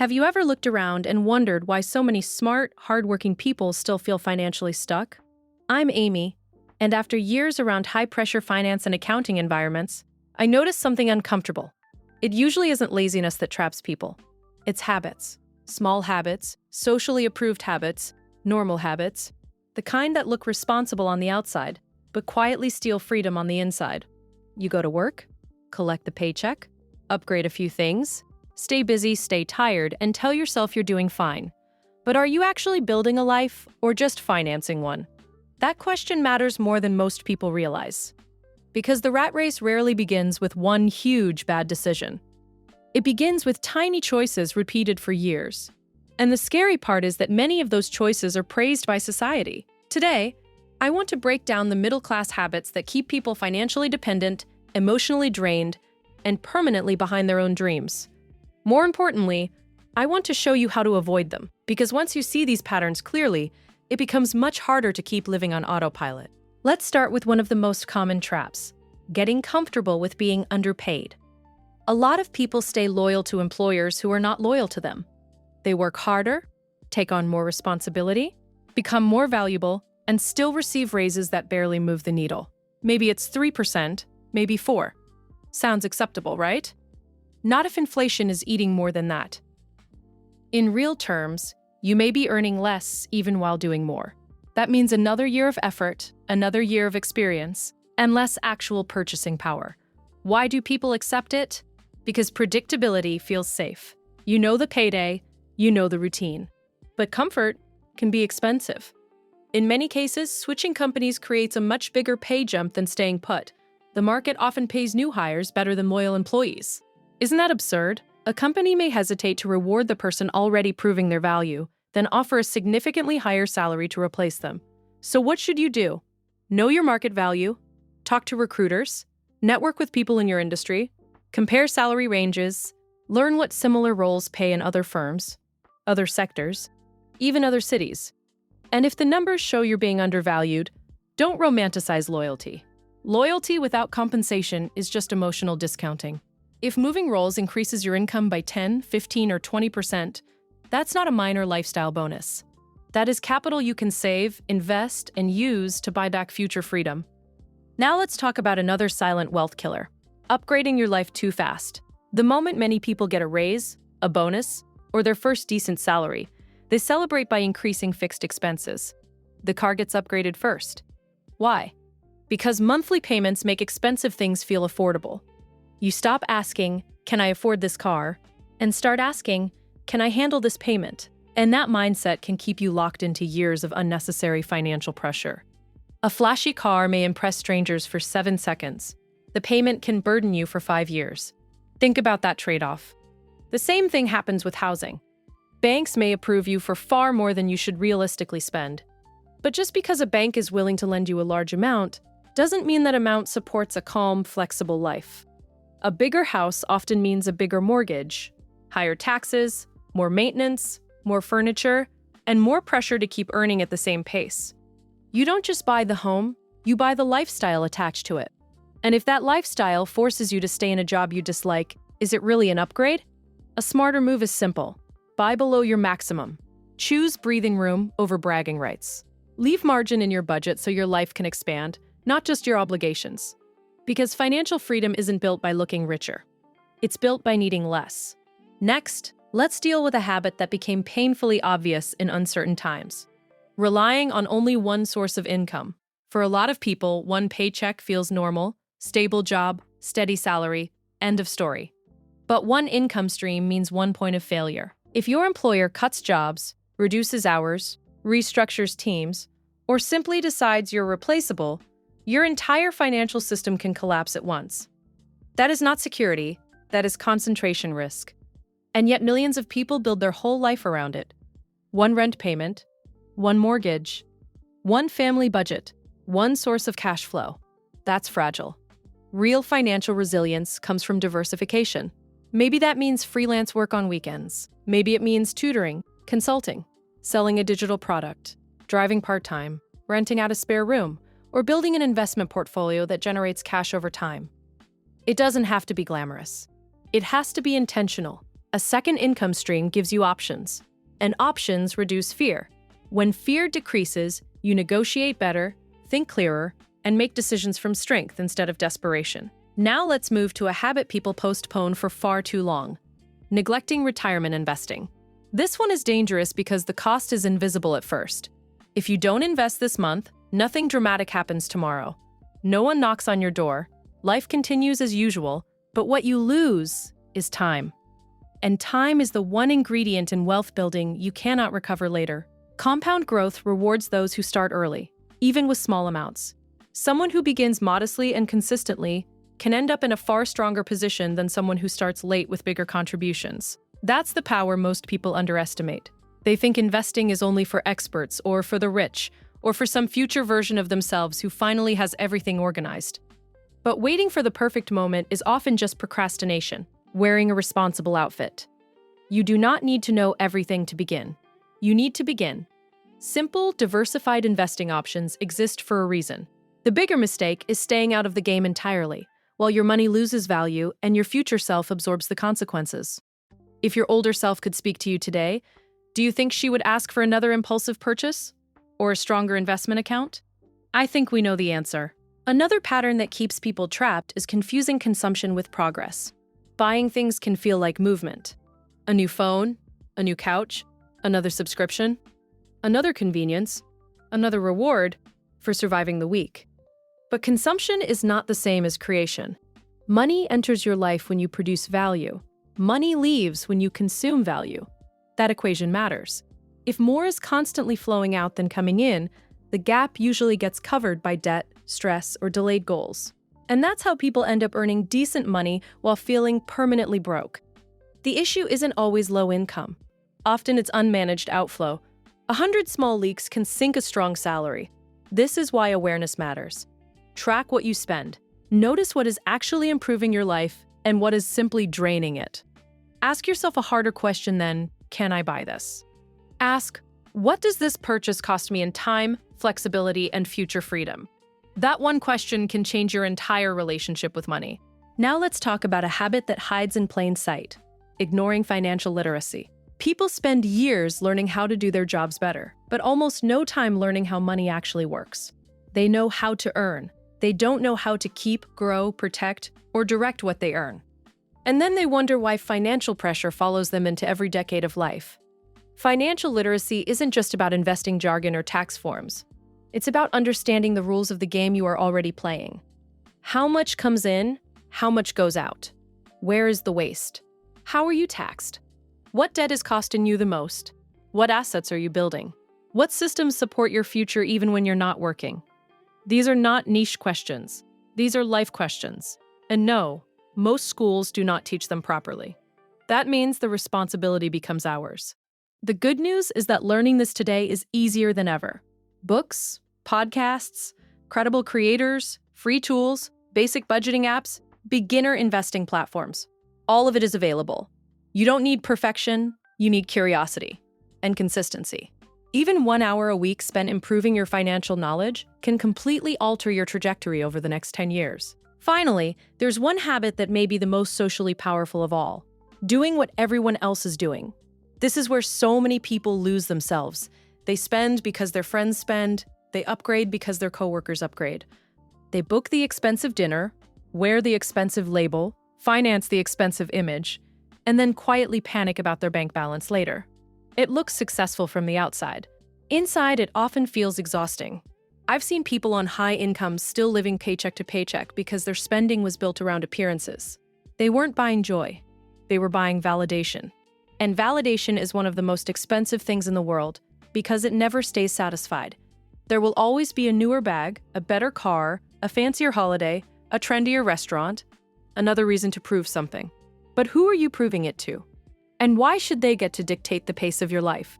Have you ever looked around and wondered why so many smart, hardworking people still feel financially stuck? I'm Amy, and after years around high-pressure finance and accounting environments, I noticed something uncomfortable. It usually isn't laziness that traps people. It's habits. Small habits, socially approved habits, normal habits, the kind that look responsible on the outside, but quietly steal freedom on the inside. You go to work, collect the paycheck, upgrade a few things, stay busy, stay tired, and tell yourself you're doing fine. But are you actually building a life or just financing one? That question matters more than most people realize. Because the rat race rarely begins with one huge bad decision. It begins with tiny choices repeated for years. And the scary part is that many of those choices are praised by society. Today, I want to break down the middle-class habits that keep people financially dependent, emotionally drained, and permanently behind their own dreams. More importantly, I want to show you how to avoid them, because once you see these patterns clearly, it becomes much harder to keep living on autopilot. Let's start with one of the most common traps: getting comfortable with being underpaid. A lot of people stay loyal to employers who are not loyal to them. They work harder, take on more responsibility, become more valuable, and still receive raises that barely move the needle. Maybe it's 3%, maybe 4%. Sounds acceptable, right? Not if inflation is eating more than that. In real terms, you may be earning less even while doing more. That means another year of effort, another year of experience, and less actual purchasing power. Why do people accept it? Because predictability feels safe. You know the payday, you know the routine. But comfort can be expensive. In many cases, switching companies creates a much bigger pay jump than staying put. The market often pays new hires better than loyal employees. Isn't that absurd? A company may hesitate to reward the person already proving their value, then offer a significantly higher salary to replace them. So what should you do? Know your market value, talk to recruiters, network with people in your industry, compare salary ranges, learn what similar roles pay in other firms, other sectors, even other cities. And if the numbers show you're being undervalued, don't romanticize loyalty. Loyalty without compensation is just emotional discounting. If moving roles increases your income by 10, 15, or 20%, that's not a minor lifestyle bonus. That is capital you can save, invest, and use to buy back future freedom. Now let's talk about another silent wealth killer: upgrading your life too fast. The moment many people get a raise, a bonus, or their first decent salary, they celebrate by increasing fixed expenses. The car gets upgraded first. Why? Because monthly payments make expensive things feel affordable. You stop asking, "Can I afford this car?" and start asking, "Can I handle this payment?" And that mindset can keep you locked into years of unnecessary financial pressure. A flashy car may impress strangers for 7 seconds. The payment can burden you for 5 years. Think about that trade-off. The same thing happens with housing. Banks may approve you for far more than you should realistically spend. But just because a bank is willing to lend you a large amount, doesn't mean that amount supports a calm, flexible life. A bigger house often means a bigger mortgage, higher taxes, more maintenance, more furniture, and more pressure to keep earning at the same pace. You don't just buy the home, you buy the lifestyle attached to it. And if that lifestyle forces you to stay in a job you dislike, is it really an upgrade? A smarter move is simple. Buy below your maximum. Choose breathing room over bragging rights. Leave margin in your budget so your life can expand, not just your obligations. Because financial freedom isn't built by looking richer. It's built by needing less. Next, let's deal with a habit that became painfully obvious in uncertain times: relying on only one source of income. For a lot of people, one paycheck feels normal: stable job, steady salary, end of story. But one income stream means one point of failure. If your employer cuts jobs, reduces hours, restructures teams, or simply decides you're replaceable, your entire financial system can collapse at once. That is not security, that is concentration risk. And yet millions of people build their whole life around it. One rent payment, one mortgage, one family budget, one source of cash flow. That's fragile. Real financial resilience comes from diversification. Maybe that means freelance work on weekends. Maybe it means tutoring, consulting, selling a digital product, driving part-time, renting out a spare room, or building an investment portfolio that generates cash over time. It doesn't have to be glamorous. It has to be intentional. A second income stream gives you options, and options reduce fear. When fear decreases, you negotiate better, think clearer, and make decisions from strength instead of desperation. Now let's move to a habit people postpone for far too long: neglecting retirement investing. This one is dangerous because the cost is invisible at first. If you don't invest this month, nothing dramatic happens tomorrow. No one knocks on your door. Life continues as usual, but what you lose is time. And time is the one ingredient in wealth building you cannot recover later. Compound growth rewards those who start early, even with small amounts. Someone who begins modestly and consistently can end up in a far stronger position than someone who starts late with bigger contributions. That's the power most people underestimate. They think investing is only for experts or for the rich or for some future version of themselves who finally has everything organized. But waiting for the perfect moment is often just procrastination, wearing a responsible outfit. You do not need to know everything to begin. You need to begin. Simple, diversified investing options exist for a reason. The bigger mistake is staying out of the game entirely, while your money loses value and your future self absorbs the consequences. If your older self could speak to you today, do you think she would ask for another impulsive purchase? Or a stronger investment account? I think we know the answer. Another pattern that keeps people trapped is confusing consumption with progress. Buying things can feel like movement. A new phone, a new couch, another subscription, another convenience, another reward for surviving the week. But consumption is not the same as creation. Money enters your life when you produce value. Money leaves when you consume value. That equation matters. If more is constantly flowing out than coming in, the gap usually gets covered by debt, stress, or delayed goals. And that's how people end up earning decent money while feeling permanently broke. The issue isn't always low income. Often it's unmanaged outflow. 100 small leaks can sink a strong salary. This is why awareness matters. Track what you spend. Notice what is actually improving your life and what is simply draining it. Ask yourself a harder question than, can I buy this? Ask, what does this purchase cost me in time, flexibility, and future freedom? That one question can change your entire relationship with money. Now let's talk about a habit that hides in plain sight: ignoring financial literacy. People spend years learning how to do their jobs better, but almost no time learning how money actually works. They know how to earn. They don't know how to keep, grow, protect, or direct what they earn. And then they wonder why financial pressure follows them into every decade of life. Financial literacy isn't just about investing jargon or tax forms. It's about understanding the rules of the game you are already playing. How much comes in? How much goes out? Where is the waste? How are you taxed? What debt is costing you the most? What assets are you building? What systems support your future even when you're not working? These are not niche questions. These are life questions. And no, most schools do not teach them properly. That means the responsibility becomes ours. The good news is that learning this today is easier than ever. Books, podcasts, credible creators, free tools, basic budgeting apps, beginner investing platforms. All of it is available. You don't need perfection, you need curiosity and consistency. Even 1 hour a week spent improving your financial knowledge can completely alter your trajectory over the next 10 years. Finally, there's one habit that may be the most socially powerful of all: doing what everyone else is doing. This is where so many people lose themselves. They spend because their friends spend, they upgrade because their coworkers upgrade. They book the expensive dinner, wear the expensive label, finance the expensive image, and then quietly panic about their bank balance later. It looks successful from the outside. Inside, it often feels exhausting. I've seen people on high incomes still living paycheck to paycheck because their spending was built around appearances. They weren't buying joy. They were buying validation. And validation is one of the most expensive things in the world because it never stays satisfied. There will always be a newer bag, a better car, a fancier holiday, a trendier restaurant, another reason to prove something. But who are you proving it to? And why should they get to dictate the pace of your life?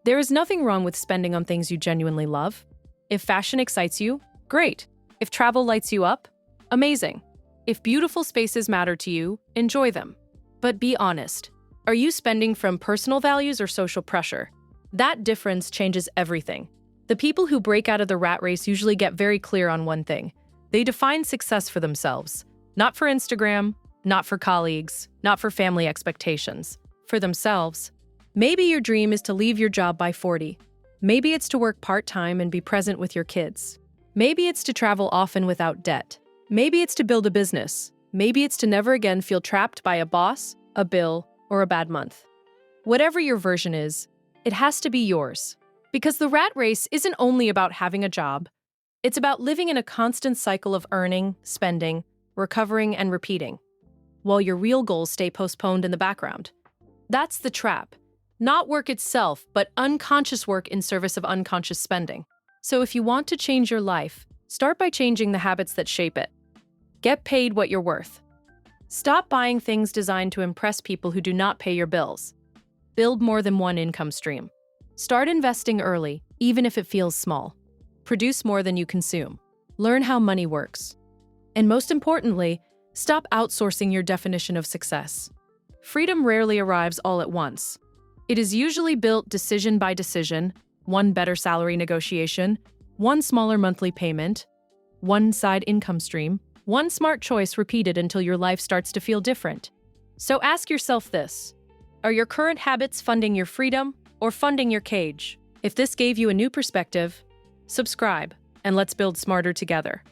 There is nothing wrong with spending on things you genuinely love. If fashion excites you, great. If travel lights you up, amazing. If beautiful spaces matter to you, enjoy them. But be honest. Are you spending from personal values or social pressure? That difference changes everything. The people who break out of the rat race usually get very clear on one thing. They define success for themselves, not for Instagram, not for colleagues, not for family expectations. for themselves. Maybe your dream is to leave your job by 40. Maybe it's to work part-time and be present with your kids. Maybe it's to travel often without debt. Maybe it's to build a business. Maybe it's to never again feel trapped by a boss, a bill, or a bad month. Whatever your version is, it has to be yours. Because the rat race isn't only about having a job. It's about living in a constant cycle of earning, spending, recovering, and repeating, while your real goals stay postponed in the background. That's the trap. Not work itself, but unconscious work in service of unconscious spending. So if you want to change your life, start by changing the habits that shape it. Get paid what you're worth. Stop buying things designed to impress people who do not pay your bills. Build more than one income stream. Start investing early, even if it feels small. Produce more than you consume. Learn how money works. And most importantly, stop outsourcing your definition of success. Freedom rarely arrives all at once. It is usually built decision by decision, one better salary negotiation, one smaller monthly payment, one side income stream, one smart choice repeated until your life starts to feel different. So ask yourself this: are your current habits funding your freedom or funding your cage? If this gave you a new perspective, subscribe and let's build smarter together.